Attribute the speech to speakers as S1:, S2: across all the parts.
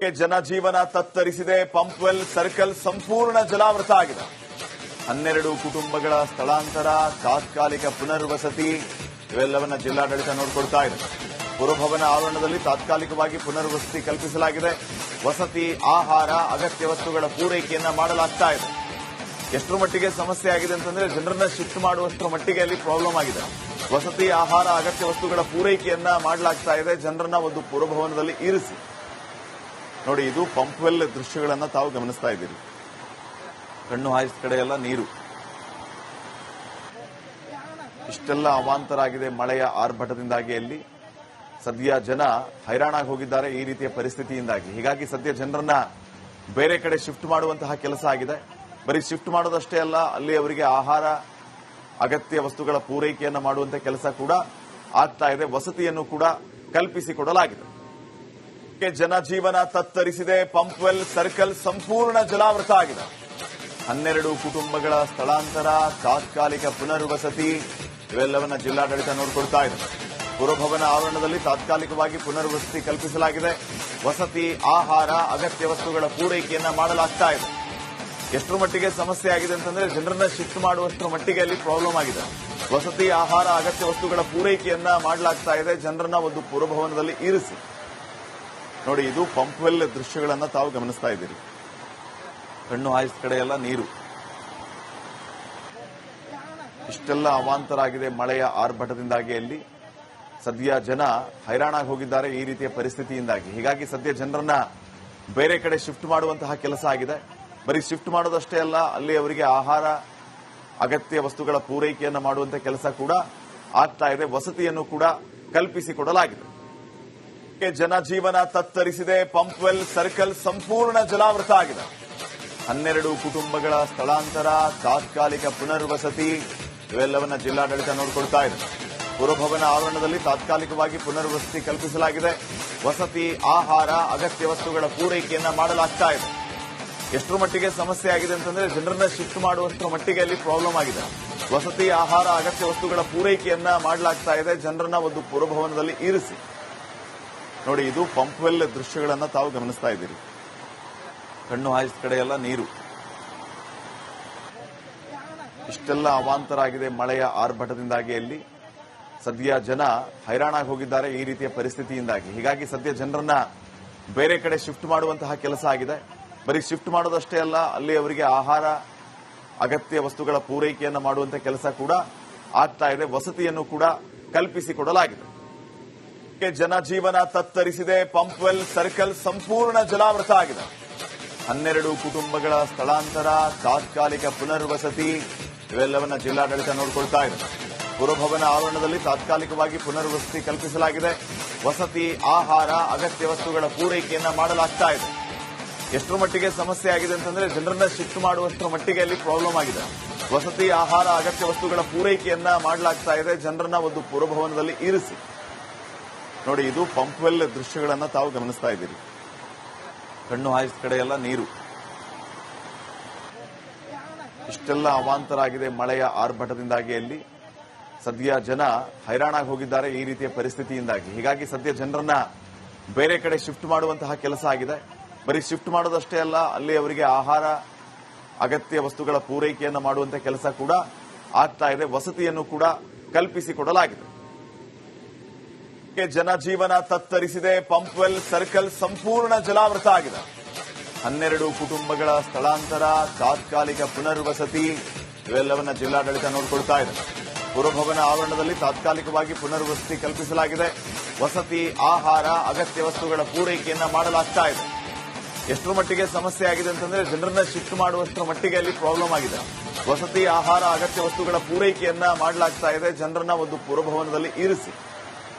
S1: ಜನಜೀವನ ತತ್ತರಿಸಿದೆ. ಪಂಪ್ವೆಲ್ ಸರ್ಕಲ್ ಸಂಪೂರ್ಣ ಜಲಾವೃತ ಆಗಿದೆ. 12 ಕುಟುಂಬಗಳ ಸ್ಥಳಾಂತರ, ತಾತ್ಕಾಲಿಕ ಪುನರ್ವಸತಿ ಇವೆಲ್ಲವನ್ನ ಜಿಲ್ಲಾಡಳಿತ ನೋಡಿಕೊಳ್ತಾ ಇದೆ. ಪುರಭವನ ಆವರಣದಲ್ಲಿ ತಾತ್ಕಾಲಿಕವಾಗಿ ಪುನರ್ವಸತಿ ಕಲ್ಪಿಸಲಾಗಿದೆ. ವಸತಿ, ಆಹಾರ, ಅಗತ್ಯ ವಸ್ತುಗಳ ಪೂರೈಕೆಯನ್ನ ಮಾಡಲಾಗ್ತಾ ಇದೆ. ಎಷ್ಟರ ಮಟ್ಟಿಗೆ ಸಮಸ್ಯೆ ಆಗಿದೆ ಅಂತಂದ್ರೆ ಜನರನ್ನ ಶಿಫ್ಟ್ ಮಾಡುವಷ್ಟರ ಮಟ್ಟಿಗೆ ಅಲ್ಲಿ ಪ್ರಾಬ್ಲಮ್ ಆಗಿದೆ. ವಸತಿ, ಆಹಾರ, ಅಗತ್ಯ ವಸ್ತುಗಳ ಪೂರೈಕೆಯನ್ನ ಮಾಡಲಾಗ್ತಾ ಇದೆ. ಜನರನ್ನ ಒಂದು ಪುರಭವನದಲ್ಲಿ ಇರಿಸಿ ನೋಡಿ. ಇದು ಪಂಪ್ವೆಲ್ ದೃಶ್ಯಗಳನ್ನ ತಾವು ಗಮನಿಸ್ತಾ ಇದ್ದೀರಿ. ಕಣ್ಣು ಹಾಯಿಸಿದ ಕಡೆ ಎಲ್ಲ ನೀರು. ಇಷ್ಟೆಲ್ಲ ಅವಾಂತರ ಆಗಿದೆ ಮಳೆಯ ಆರ್ಭಟದಿಂದಾಗಿ. ಅಲ್ಲಿ ಸದ್ಯ ಜನ ಹೈರಾಣಾಗಿ ಹೋಗಿದ್ದಾರೆ ಈ ರೀತಿಯ ಪರಿಸ್ಥಿತಿಯಿಂದಾಗಿ. ಹೀಗಾಗಿ ಸದ್ಯ ಜನರನ್ನ ಬೇರೆ ಕಡೆ ಶಿಫ್ಟ್ ಮಾಡುವಂತಹ ಕೆಲಸ ಆಗಿದೆ. ಬರೀ ಶಿಫ್ಟ್ ಮಾಡೋದಷ್ಟೇ ಅಲ್ಲ, ಅಲ್ಲಿ ಅವರಿಗೆ ಆಹಾರ, ಅಗತ್ಯ ವಸ್ತುಗಳ ಪೂರೈಕೆಯನ್ನು ಮಾಡುವಂತ ಕೆಲಸ ಕೂಡ ಆಗ್ತಾ ಇದೆ. ವಸತಿಯನ್ನು ಕೂಡ ಕಲ್ಪಿಸಿಕೊಡಲಾಗಿದೆ. ಜನಜೀವನ ತತ್ತರಿಸಿದೆ. ಪಂಪ್ವೆಲ್ ಸರ್ಕಲ್ ಸಂಪೂರ್ಣ ಜಲಾವೃತ ಆಗಿದೆ. 12 ಕುಟುಂಬಗಳ ಸ್ಥಳಾಂತರ, ತಾತ್ಕಾಲಿಕ ಪುನರ್ವಸತಿ ಇವೆಲ್ಲವನ್ನ ಜಿಲ್ಲಾಡಳಿತ ನೋಡಿಕೊಳ್ತಾ ಇದೆ. ಪುರಭವನ ಆವರಣದಲ್ಲಿ ತಾತ್ಕಾಲಿಕವಾಗಿ ಪುನರ್ವಸತಿ ಕಲ್ಪಿಸಲಾಗಿದೆ. ವಸತಿ, ಆಹಾರ, ಅಗತ್ಯ ವಸ್ತುಗಳ ಪೂರೈಕೆಯನ್ನ ಮಾಡಲಾಗ್ತಾ ಇದೆ. ಎಷ್ಟರ ಮಟ್ಟಿಗೆ ಸಮಸ್ಯೆ ಆಗಿದೆ ಅಂತಂದ್ರೆ ಜನರನ್ನ ಶಿಫ್ಟ್ ಮಾಡುವಷ್ಟರ ಮಟ್ಟಿಗೆ ಅಲ್ಲಿ ಪ್ರಾಬ್ಲಮ್ ಆಗಿದೆ. ವಸತಿ, ಆಹಾರ, ಅಗತ್ಯ ವಸ್ತುಗಳ ಪೂರೈಕೆಯನ್ನ ಮಾಡಲಾಗ್ತಾ ಇದೆ. ಜನರನ್ನ ಒಂದು ಪುರಭವನದಲ್ಲಿ ಇರಿಸಿ ನೋಡಿ. ಇದು ಪಂಪ್ವೆಲ್ ದೃಶ್ಯಗಳನ್ನ ತಾವು ಗಮನಿಸ್ತಾ ಇದ್ದೀರಿ. ಕಣ್ಣು ಹಾಯಿಸಿದ ಕಡೆ ಎಲ್ಲ ನೀರು. ಇಷ್ಟೆಲ್ಲ ಅವಾಂತರ ಆಗಿದೆ ಮಳೆಯ ಆರ್ಭಟದಿಂದಾಗಿ. ಅಲ್ಲಿ ಸದ್ಯ ಜನ ಹೈರಾಣಾಗಿ ಹೋಗಿದ್ದಾರೆ ಈ ರೀತಿಯ ಪರಿಸ್ಥಿತಿಯಿಂದಾಗಿ. ಹೀಗಾಗಿ ಸದ್ಯ ಜನರನ್ನ ಬೇರೆ ಕಡೆ ಶಿಫ್ಟ್ ಮಾಡುವಂತಹ ಕೆಲಸ ಆಗಿದೆ. ಬರೀ ಶಿಫ್ಟ್ ಮಾಡೋದಷ್ಟೇ ಅಲ್ಲ, ಅಲ್ಲಿ ಅವರಿಗೆ ಆಹಾರ, ಅಗತ್ಯ ವಸ್ತುಗಳ ಪೂರೈಕೆಯನ್ನು ಮಾಡುವಂತ ಕೆಲಸ ಕೂಡ ಆಗ್ತಾ ಇದೆ. ವಸತಿಯನ್ನು ಕೂಡ ಕಲ್ಪಿಸಿಕೊಡಲಾಗಿದೆ. ಜನಜೀವನ ತತ್ತರಿಸಿದೆ. ಪಂಪ್ವೆಲ್ ಸರ್ಕಲ್ ಸಂಪೂರ್ಣ ಜಲಾವೃತ ಆಗಿದೆ. 12 ಕುಟುಂಬಗಳ ಸ್ಥಳಾಂತರ, ತಾತ್ಕಾಲಿಕ ಪುನರ್ವಸತಿ ಇವೆಲ್ಲವನ್ನ ಜಿಲ್ಲಾಡಳಿತ ನೋಡಿಕೊಳ್ತಾ ಇದೆ. ಪುರಭವನ ಆವರಣದಲ್ಲಿ ತಾತ್ಕಾಲಿಕವಾಗಿ ಪುನರ್ವಸತಿ ಕಲ್ಪಿಸಲಾಗಿದೆ. ವಸತಿ, ಆಹಾರ, ಅಗತ್ಯ ವಸ್ತುಗಳ ಪೂರೈಕೆಯನ್ನ ಮಾಡಲಾಗ್ತಾ ಇದೆ. ಎಷ್ಟರ ಮಟ್ಟಿಗೆ ಸಮಸ್ಯೆ ಆಗಿದೆ ಅಂತಂದ್ರೆ ಜನರನ್ನ ಶಿಫ್ಟ್ ಮಾಡುವಷ್ಟರ ಮಟ್ಟಿಗೆ ಅಲ್ಲಿ ಪ್ರಾಬ್ಲಮ್ ಆಗಿದೆ. ವಸತಿ, ಆಹಾರ, ಅಗತ್ಯ ವಸ್ತುಗಳ ಪೂರೈಕೆಯನ್ನ ಮಾಡಲಾಗ್ತಾ ಇದೆ. ಜನರನ್ನ ಒಂದು ಪುರಭವನದಲ್ಲಿ ಇರಿಸಿ ನೋಡಿ. ಇದು ಪಂಪ್ವೆಲ್ ದೃಶ್ಯಗಳನ್ನ ತಾವು ಗಮನಿಸ್ತಾ ಇದ್ದೀರಿ. ಕಣ್ಣು ಹಾಯಿಸಿದ ಕಡೆ ಎಲ್ಲ ನೀರು. ಇಷ್ಟೆಲ್ಲ ಅವಾಂತರ ಆಗಿದೆ ಮಳೆಯ ಆರ್ಭಟದಿಂದಾಗಿ. ಅಲ್ಲಿ ಸದ್ಯ ಜನ ಹೈರಾಣಾಗಿ ಹೋಗಿದ್ದಾರೆ ಈ ರೀತಿಯ ಪರಿಸ್ಥಿತಿಯಿಂದಾಗಿ. ಹೀಗಾಗಿ ಸದ್ಯ ಜನರನ್ನ ಬೇರೆ ಕಡೆ ಶಿಫ್ಟ್ ಮಾಡುವಂತಹ ಕೆಲಸ ಆಗಿದೆ. ಬರೀ ಶಿಫ್ಟ್ ಮಾಡೋದಷ್ಟೇ ಅಲ್ಲ, ಅಲ್ಲಿ ಅವರಿಗೆ ಆಹಾರ, ಅಗತ್ಯ ವಸ್ತುಗಳ ಪೂರೈಕೆಯನ್ನು ಮಾಡುವಂತ ಕೆಲಸ ಕೂಡ ಆಗ್ತಾ ಇದೆ. ವಸತಿಯನ್ನು ಕೂಡ ಕಲ್ಪಿಸಿಕೊಡಲಾಗಿದೆ. ಜನಜೀವನ ತತ್ತರಿಸಿದೆ. ಪಂಪ್ವೆಲ್ ಸರ್ಕಲ್ ಸಂಪೂರ್ಣ ಜಲಾವೃತ ಆಗಿದೆ. 12 ಕುಟುಂಬಗಳ ಸ್ಥಳಾಂತರ, ತಾತ್ಕಾಲಿಕ ಪುನರ್ವಸತಿ ಇವೆಲ್ಲವನ್ನ ಜಿಲ್ಲಾಡಳಿತ ನೋಡಿಕೊಳ್ತಾ ಇದೆ. ಪುರಭವನ ಆವರಣದಲ್ಲಿ ತಾತ್ಕಾಲಿಕವಾಗಿ ಪುನರ್ವಸತಿ ಕಲ್ಪಿಸಲಾಗಿದೆ. ವಸತಿ, ಆಹಾರ, ಅಗತ್ಯ ವಸ್ತುಗಳ ಪೂರೈಕೆಯನ್ನ ಮಾಡಲಾಗ್ತಾ ಇದೆ. ಎಷ್ಟರ ಮಟ್ಟಿಗೆ ಸಮಸ್ಯೆ ಆಗಿದೆ ಅಂತಂದ್ರೆ ಜನರನ್ನ ಶಿಫ್ಟ್ ಮಾಡುವಷ್ಟರ ಮಟ್ಟಿಗೆ ಅಲ್ಲಿ ಪ್ರಾಬ್ಲಮ್ ಆಗಿದೆ. ವಸತಿ, ಆಹಾರ, ಅಗತ್ಯ ವಸ್ತುಗಳ ಪೂರೈಕೆಯನ್ನ ಮಾಡಲಾಗ್ತಾ ಇದೆ. ಜನರನ್ನ ಒಂದು ಪುರಭವನದಲ್ಲಿ ಇರಿಸಿ ನೋಡಿ. ಇದು ಪಂಪ್ವೆಲ್ ದೃಶ್ಯಗಳನ್ನ ತಾವು ಗಮನಿಸ್ತಾ ಇದ್ದೀರಿ. ಕಣ್ಣು ಹಾಯಿಸಿದ ಕಡೆ ಎಲ್ಲ ನೀರು. ಇಷ್ಟೆಲ್ಲ ಅವಾಂತರ ಆಗಿದೆ ಮಳೆಯ ಆರ್ಭಟದಿಂದಾಗಿ. ಅಲ್ಲಿ ಸದ್ಯ ಜನ ಹೈರಾಣಾಗಿ ಹೋಗಿದ್ದಾರೆ ಈ ರೀತಿಯ ಪರಿಸ್ಥಿತಿಯಿಂದಾಗಿ. ಹೀಗಾಗಿ ಸದ್ಯ ಜನರನ್ನ ಬೇರೆ ಕಡೆ ಶಿಫ್ಟ್ ಮಾಡುವಂತಹ ಕೆಲಸ ಆಗಿದೆ. ಬರೀ ಶಿಫ್ಟ್ ಮಾಡೋದಷ್ಟೇ ಅಲ್ಲ, ಅಲ್ಲಿ ಅವರಿಗೆ ಆಹಾರ, ಅಗತ್ಯ ವಸ್ತುಗಳ ಪೂರೈಕೆಯನ್ನು ಮಾಡುವಂತ ಕೆಲಸ ಕೂಡ ಆಗ್ತಾ ಇದೆ. ವಸತಿಯನ್ನು ಕೂಡ ಕಲ್ಪಿಸಿಕೊಡಲಾಗಿದೆ. ಜನಜೀವನ ತತ್ತರಿಸಿದೆ. ಪಂಪ್ವೆಲ್ ಸರ್ಕಲ್ ಸಂಪೂರ್ಣ ಜಲಾವೃತ ಆಗಿದೆ. 12 ಕುಟುಂಬಗಳ ಸ್ಥಳಾಂತರ, ತಾತ್ಕಾಲಿಕ ಪುನರ್ವಸತಿ ಇವೆಲ್ಲವನ್ನ ಜಿಲ್ಲಾಡಳಿತ ನೋಡಿಕೊಳ್ತಾ ಇದೆ. ಪುರಭವನ ಆವರಣದಲ್ಲಿ ತಾತ್ಕಾಲಿಕವಾಗಿ ಪುನರ್ವಸತಿ ಕಲ್ಪಿಸಲಾಗಿದೆ. ವಸತಿ, ಆಹಾರ, ಅಗತ್ಯ ವಸ್ತುಗಳ ಪೂರೈಕೆಯನ್ನ ಮಾಡಲಾಗ್ತಾ ಇದೆ. ಎಷ್ಟರ ಮಟ್ಟಿಗೆ ಸಮಸ್ಯೆ ಆಗಿದೆ ಅಂತಂದ್ರೆ ಜನರನ್ನ ಶಿಫ್ಟ್ ಮಾಡುವಷ್ಟರ ಮಟ್ಟಿಗೆ ಅಲ್ಲಿ ಪ್ರಾಬ್ಲಮ್ ಆಗಿದೆ. ವಸತಿ, ಆಹಾರ, ಅಗತ್ಯ ವಸ್ತುಗಳ ಪೂರೈಕೆಯನ್ನ ಮಾಡಲಾಗ್ತಾ ಇದೆ. ಜನರನ್ನ ಒಂದು ಪುರಭವನದಲ್ಲಿ ಇರಿಸಿ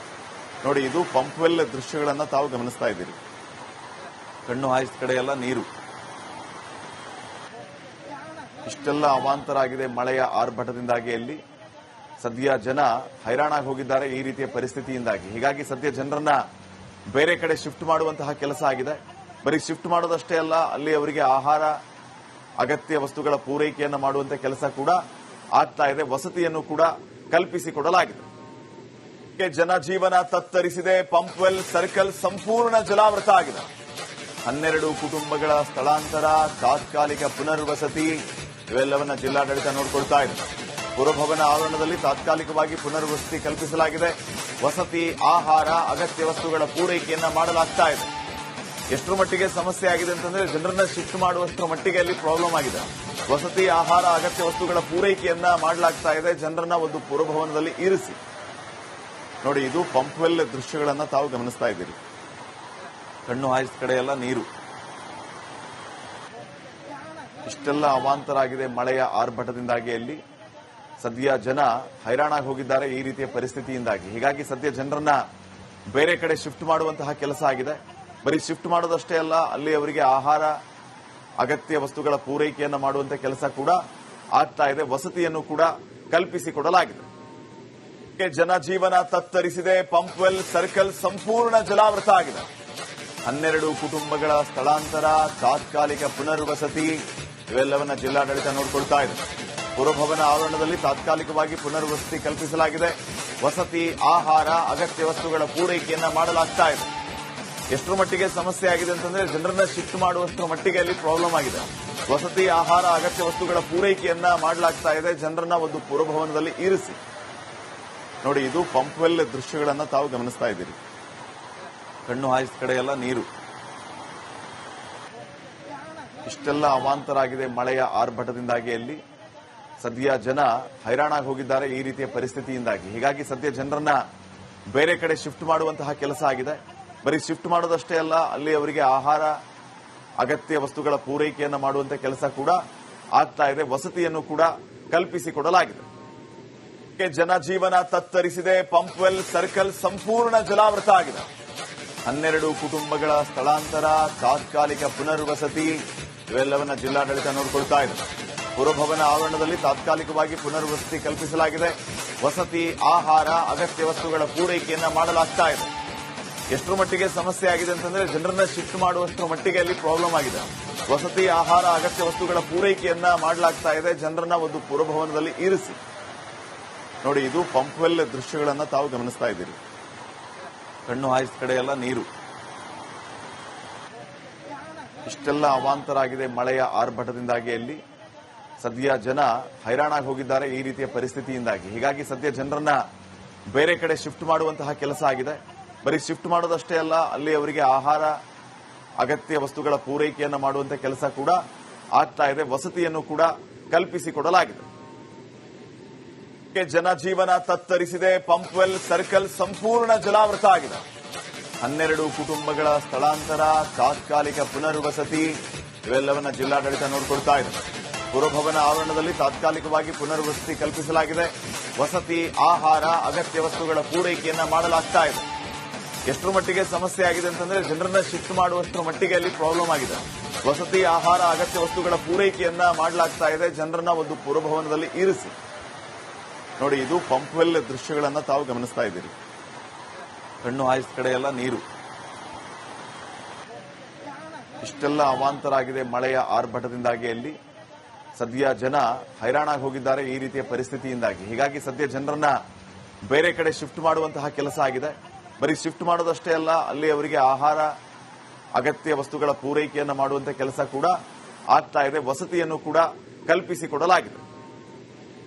S1: ನೋಡಿ. ಇದು ಪಂಪ್ವೆಲ್ ದೃಶ್ಯಗಳನ್ನ ತಾವು ಗಮನಿಸ್ತಾ ಇದ್ದೀರಿ. ಕಣ್ಣು ಹಾಯಿಸಿದ ಕಡೆ ಎಲ್ಲ ನೀರು. ಇಷ್ಟೆಲ್ಲ ಅವಾಂತರ ಆಗಿದೆ ಮಳೆಯ ಆರ್ಭಟದಿಂದಾಗಿ. ಅಲ್ಲಿ ಸದ್ಯ ಜನ ಹೈರಾಣಾಗಿ ಹೋಗಿದ್ದಾರೆ ಈ ರೀತಿಯ ಪರಿಸ್ಥಿತಿಯಿಂದಾಗಿ. ಹೀಗಾಗಿ ಸದ್ಯ ಜನರನ್ನ ಬೇರೆ ಕಡೆ ಶಿಫ್ಟ್ ಮಾಡುವಂತಹ ಕೆಲಸ ಆಗಿದೆ. ಬರೀ ಶಿಫ್ಟ್ ಮಾಡೋದಷ್ಟೇ ಅಲ್ಲ, ಅಲ್ಲಿ ಅವರಿಗೆ ಆಹಾರ, ಅಗತ್ಯ ವಸ್ತುಗಳ ಪೂರೈಕೆಯನ್ನು ಮಾಡುವಂತ ಕೆಲಸ ಕೂಡ ಆಗ್ತಾ ಇದೆ. ವಸತಿಯನ್ನು ಕೂಡ ಕಲ್ಪಿಸಿಕೊಡಲಾಗಿದೆ. ಜನಜೀವನ ತತ್ತರಿಸಿದೆ. ಪಂಪ್ವೆಲ್ ಸರ್ಕಲ್ ಸಂಪೂರ್ಣ ಜಲಾವೃತ ಆಗಿದೆ. 12 ಕುಟುಂಬಗಳ ಸ್ಥಳಾಂತರ, ತಾತ್ಕಾಲಿಕ ಪುನರ್ವಸತಿ ಇವೆಲ್ಲವನ್ನ ಜಿಲ್ಲಾಡಳಿತ ನೋಡಿಕೊಳ್ತಾ ಇದೆ. ಪುರಭವನ ಆವರಣದಲ್ಲಿ ತಾತ್ಕಾಲಿಕವಾಗಿ ಪುನರ್ವಸತಿ ಕಲ್ಪಿಸಲಾಗಿದೆ. ವಸತಿ, ಆಹಾರ, ಅಗತ್ಯ ವಸ್ತುಗಳ ಪೂರೈಕೆಯನ್ನ ಮಾಡಲಾಗ್ತಾ ಇದೆ. ಎಷ್ಟರ ಮಟ್ಟಿಗೆ ಸಮಸ್ಯೆ ಆಗಿದೆ ಅಂತಂದ್ರೆ ಜನರನ್ನ ಶಿಫ್ಟ್ ಮಾಡುವಷ್ಟರ ಮಟ್ಟಿಗೆ ಅಲ್ಲಿ ಪ್ರಾಬ್ಲಮ್ ಆಗಿದೆ. ವಸತಿ, ಆಹಾರ, ಅಗತ್ಯ ವಸ್ತುಗಳ ಪೂರೈಕೆಯನ್ನ ಮಾಡಲಾಗ್ತಾ ಇದೆ. ಜನರನ್ನ ಒಂದು ಪುರಭವನದಲ್ಲಿ ಇರಿಸಿ ನೋಡಿ. ಇದು ಪಂಪ್ವೆಲ್ ದೃಶ್ಯಗಳನ್ನ ತಾವು ಗಮನಿಸ್ತಾ ಇದ್ದೀರಿ. ಕಣ್ಣು ಹಾಯಿಸಿದ ಕಡೆ ಎಲ್ಲ ನೀರು. ಇಷ್ಟೆಲ್ಲ ಅವಾಂತರ ಆಗಿದೆ ಮಳೆಯ ಆರ್ಭಟದಿಂದಾಗಿ. ಅಲ್ಲಿ ಸದ್ಯ ಜನ ಹೈರಾಣಾಗಿ ಹೋಗಿದ್ದಾರೆ ಈ ರೀತಿಯ ಪರಿಸ್ಥಿತಿಯಿಂದಾಗಿ. ಹೀಗಾಗಿ ಸದ್ಯ ಜನರನ್ನ ಬೇರೆ ಕಡೆ ಶಿಫ್ಟ್ ಮಾಡುವಂತಹ ಕೆಲಸ ಆಗಿದೆ. ಬರೀ ಶಿಫ್ಟ್ ಮಾಡೋದಷ್ಟೇ ಅಲ್ಲ, ಅಲ್ಲಿ ಅವರಿಗೆ ಆಹಾರ, ಅಗತ್ಯ ವಸ್ತುಗಳ ಪೂರೈಕೆಯನ್ನು ಮಾಡುವಂತಹ ಕೆಲಸ ಕೂಡ ಆಗ್ತಾ ಇದೆ. ವಸತಿಯನ್ನು ಕೂಡ ಕಲ್ಪಿಸಿಕೊಡಲಾಗಿದೆ. ಜನಜೀವನ ತತ್ತರಿಸಿದೆ. ಪಂಪ್ವೆಲ್ ಸರ್ಕಲ್ ಸಂಪೂರ್ಣ ಜಲಾವೃತ ಆಗಿದೆ. 12 ಕುಟುಂಬಗಳ ಸ್ಥಳಾಂತರ, ತಾತ್ಕಾಲಿಕ ಪುನರ್ವಸತಿ ಇವೆಲ್ಲವನ್ನ ಜಿಲ್ಲಾಡಳಿತ ನೋಡಿಕೊಳ್ತಾ ಇದೆ. ಪುರಭವನ ಆವರಣದಲ್ಲಿ ತಾತ್ಕಾಲಿಕವಾಗಿ ಪುನರ್ವಸತಿ ಕಲ್ಪಿಸಲಾಗಿದೆ. ವಸತಿ, ಆಹಾರ, ಅಗತ್ಯ ವಸ್ತುಗಳ ಪೂರೈಕೆಯನ್ನ ಮಾಡಲಾಗ್ತಾ ಇದೆ. ಎಷ್ಟರ ಮಟ್ಟಿಗೆ ಸಮಸ್ಯೆ ಆಗಿದೆ ಅಂತಂದ್ರೆ ಜನರನ್ನ ಶಿಫ್ಟ್ ಮಾಡುವಷ್ಟರ ಮಟ್ಟಿಗೆ ಅಲ್ಲಿ ಪ್ರಾಬ್ಲಮ್ ಆಗಿದೆ. ವಸತಿ, ಆಹಾರ, ಅಗತ್ಯ ವಸ್ತುಗಳ ಪೂರೈಕೆಯನ್ನ ಮಾಡಲಾಗ್ತಾ ಇದೆ. ಜನರನ್ನ ಒಂದು ಪುರಭವನದಲ್ಲಿ ಇರಿಸಿ ನೋಡಿ. ಇದು ಪಂಪ್ವೆಲ್ ದೃಶ್ಯಗಳನ್ನ ತಾವು ಗಮನಿಸ್ತಾ ಇದ್ದೀರಿ. ಕಣ್ಣು ಹಾಯಿಸಿದ ಕಡೆ ಎಲ್ಲ ನೀರು. ಇಷ್ಟೆಲ್ಲ ಅವಾಂತರ ಆಗಿದೆ ಮಳೆಯ ಆರ್ಭಟದಿಂದಾಗಿ. ಅಲ್ಲಿ ಸದ್ಯ ಜನ ಹೈರಾಣಾಗಿ ಹೋಗಿದ್ದಾರೆ ಈ ರೀತಿಯ ಪರಿಸ್ಥಿತಿಯಿಂದಾಗಿ. ಹೀಗಾಗಿ ಸದ್ಯ ಜನರನ್ನ ಬೇರೆ ಕಡೆ ಶಿಫ್ಟ್ ಮಾಡುವಂತಹ ಕೆಲಸ ಆಗಿದೆ. ಬರೀ ಶಿಫ್ಟ್ ಮಾಡೋದಷ್ಟೇ ಅಲ್ಲ, ಅಲ್ಲಿ ಅವರಿಗೆ ಆಹಾರ, ಅಗತ್ಯ ವಸ್ತುಗಳ ಪೂರೈಕೆಯನ್ನು ಮಾಡುವಂತಹ ಕೆಲಸ ಕೂಡ ಆಗ್ತಾ ಇದೆ. ವಸತಿಯನ್ನು ಕೂಡ ಕಲ್ಪಿಸಿಕೊಡಲಾಗಿದೆ. ಜನಜೀವನ ತತ್ತರಿಸಿದೆ. ಪಂಪ್ವೆಲ್ ಸರ್ಕಲ್ ಸಂಪೂರ್ಣ ಜಲಾವೃತ ಆಗಿದೆ. 12 ಕುಟುಂಬಗಳ ಸ್ಥಳಾಂತರ, ತಾತ್ಕಾಲಿಕ ಪುನರ್ವಸತಿ ಇವೆಲ್ಲವನ್ನ ಜಿಲ್ಲಾಡಳಿತ ನೋಡಿಕೊಳ್ತಾ ಇದೆ. ಪುರಭವನ ಆವರಣದಲ್ಲಿ ತಾತ್ಕಾಲಿಕವಾಗಿ ಪುನರ್ವಸತಿ ಕಲ್ಪಿಸಲಾಗಿದೆ. ವಸತಿ, ಆಹಾರ, ಅಗತ್ಯ ವಸ್ತುಗಳ ಪೂರೈಕೆಯನ್ನ ಮಾಡಲಾಗ್ತಾ ಇದೆ. ಎಷ್ಟರ ಮಟ್ಟಿಗೆ ಸಮಸ್ಯೆ ಆಗಿದೆ ಅಂತಂದ್ರೆ ಜನರನ್ನ ಶಿಫ್ಟ್ ಮಾಡುವಷ್ಟರ ಮಟ್ಟಿಗೆ ಅಲ್ಲಿ ಪ್ರಾಬ್ಲಮ್ ಆಗಿದೆ. ವಸತಿ, ಆಹಾರ, ಅಗತ್ಯ ವಸ್ತುಗಳ ಪೂರೈಕೆಯನ್ನ ಮಾಡಲಾಗ್ತಾ ಇದೆ. ಜನರನ್ನ ಒಂದು ಪುರಭವನದಲ್ಲಿ ಇರಿಸಿ ನೋಡಿ. ಇದು ಪಂಪ್ವೆಲ್ ದೃಶ್ಯಗಳನ್ನ ತಾವು ಗಮನಿಸ್ತಾ ಇದ್ದೀರಿ. ಕಣ್ಣು ಹಾಯಿಸಿದ ಕಡೆ ಎಲ್ಲ ನೀರು. ಇಷ್ಟೆಲ್ಲ ಅವಾಂತರ ಆಗಿದೆ ಮಳೆಯ ಆರ್ಭಟದಿಂದಾಗಿ. ಅಲ್ಲಿ ಸದ್ಯ ಜನ ಹೈರಾಣಾಗಿ ಹೋಗಿದ್ದಾರೆ ಈ ರೀತಿಯ ಪರಿಸ್ಥಿತಿಯಿಂದಾಗಿ. ಹೀಗಾಗಿ ಸದ್ಯ ಜನರನ್ನ ಬೇರೆ ಕಡೆ ಶಿಫ್ಟ್ ಮಾಡುವಂತಹ ಕೆಲಸ ಆಗಿದೆ. ಬರೀ ಶಿಫ್ಟ್ ಮಾಡೋದಷ್ಟೇ ಅಲ್ಲ, ಅಲ್ಲಿ ಅವರಿಗೆ ಆಹಾರ, ಅಗತ್ಯ ವಸ್ತುಗಳ ಪೂರೈಕೆಯನ್ನು ಮಾಡುವಂತಹ ಕೆಲಸ ಕೂಡ ಆಗ್ತಾ ಇದೆ. ವಸತಿಯನ್ನು ಕೂಡ ಕಲ್ಪಿಸಿಕೊಡಲಾಗಿದೆ. ಜನಜೀವನ ತತ್ತರಿಸಿದೆ. ಪಂಪ್ವೆಲ್ ಸರ್ಕಲ್ ಸಂಪೂರ್ಣ ಜಲಾವೃತ ಆಗಿದೆ. 12 ಕುಟುಂಬಗಳ ಸ್ಥಳಾಂತರ, ತಾತ್ಕಾಲಿಕ ಪುನರ್ವಸತಿ ಇವೆಲ್ಲವನ್ನ ಜಿಲ್ಲಾಡಳಿತ ನೋಡಿಕೊಳ್ತಾ ಇದೆ. ಪುರಭವನ ಆವರಣದಲ್ಲಿ ತಾತ್ಕಾಲಿಕವಾಗಿ ಪುನರ್ವಸತಿ ಕಲ್ಪಿಸಲಾಗಿದೆ. ವಸತಿ, ಆಹಾರ, ಅಗತ್ಯ ವಸ್ತುಗಳ ಪೂರೈಕೆಯನ್ನ ಮಾಡಲಾಗ್ತಾ ಇದೆ. ಎಷ್ಟರ ಮಟ್ಟಿಗೆ ಸಮಸ್ಯೆ ಆಗಿದೆ ಅಂತಂದ್ರೆ ಜನರನ್ನ ಶಿಫ್ಟ್ ಮಾಡುವಷ್ಟರ ಮಟ್ಟಿಗೆ ಅಲ್ಲಿ ಪ್ರಾಬ್ಲಮ್ ಆಗಿದೆ. ವಸತಿ, ಆಹಾರ, ಅಗತ್ಯ ವಸ್ತುಗಳ ಪೂರೈಕೆಯನ್ನ ಮಾಡಲಾಗ್ತಾ ಇದೆ. ಜನರನ್ನ ಒಂದು ಪುರಭವನದಲ್ಲಿ ಇರಿಸಿ ನೋಡಿ. ಇದು ಪಂಪ್ವೆಲ್ ದೃಶ್ಯಗಳನ್ನ ತಾವು ಗಮನಿಸ್ತಾ ಇದ್ದೀರಿ. ಕಣ್ಣು ಹಾಯಿಸಿದ ಕಡೆ ಎಲ್ಲ ನೀರು. ಇಷ್ಟೆಲ್ಲ ಅವಾಂತರ ಆಗಿದೆ ಮಳೆಯ ಆರ್ಭಟದಿಂದಾಗಿ. ಅಲ್ಲಿ ಸದ್ಯ ಜನ ಹೈರಾಣಾಗಿ ಹೋಗಿದ್ದಾರೆ ಈ ರೀತಿಯ ಪರಿಸ್ಥಿತಿಯಿಂದಾಗಿ. ಹೀಗಾಗಿ ಸದ್ಯ ಜನರನ್ನ ಬೇರೆ ಕಡೆ ಶಿಫ್ಟ್ ಮಾಡುವಂತಹ ಕೆಲಸ ಆಗಿದೆ. ಬರೀ ಶಿಫ್ಟ್ ಮಾಡೋದಷ್ಟೇ ಅಲ್ಲ, ಅಲ್ಲಿ ಅವರಿಗೆ ಆಹಾರ, ಅಗತ್ಯ ವಸ್ತುಗಳ ಪೂರೈಕೆಯನ್ನು ಮಾಡುವಂತಹ ಕೆಲಸ ಕೂಡ ಆಗ್ತಾ ಇದೆ. ವಸತಿಯನ್ನು ಕೂಡ ಕಲ್ಪಿಸಿಕೊಡಲಾಗಿದೆ.